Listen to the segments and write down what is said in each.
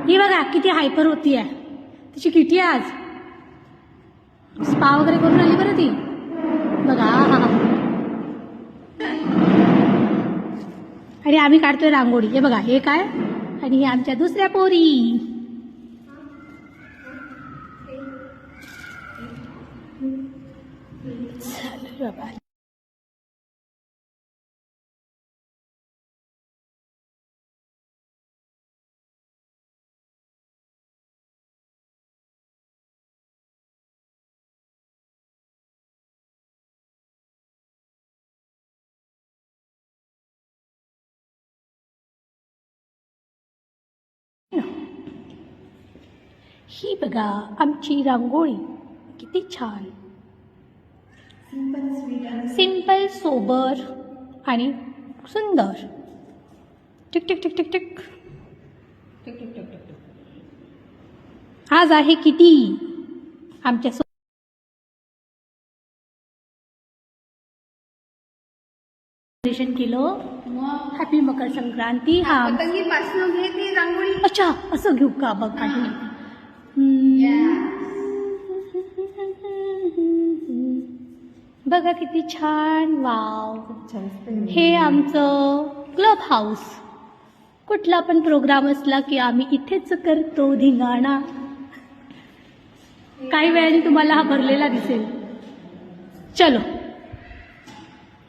ही बघा किती हायपर होती आहे, तिची किती आज स्पा वगैरे करून आली बरं ती बघा. आणि आम्ही काढतोय रांगोळी. हे बघा हे काय, आणि हे आमच्या दुसऱ्या पोरी. बाबा ही बघा आमची रांगोळी किती छान, सिंपल सोबर आणि सुंदर. Tick tick tick tick tick tick tick tick tick. आज आहे किती आमच्या केलं. हॅपी मकर संक्रांती. हा पासून घेते रांगोळी. अच्छा असं घेऊ का बघ काही. बघा किती छान. वाव. हे आमचं क्लब हाऊस. कुठला पण प्रोग्राम असला की आम्ही इथेच करतो धिंगाणा. काही वेळाने तुम्हाला हा भरलेला दिसेल. चलो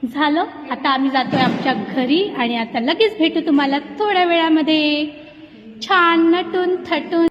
झालं, आता आम्ही जातोय आमच्या घरी आणि आता लगेच भेटू तुम्हाला थोड्या वेळामध्ये छान नटून थटून.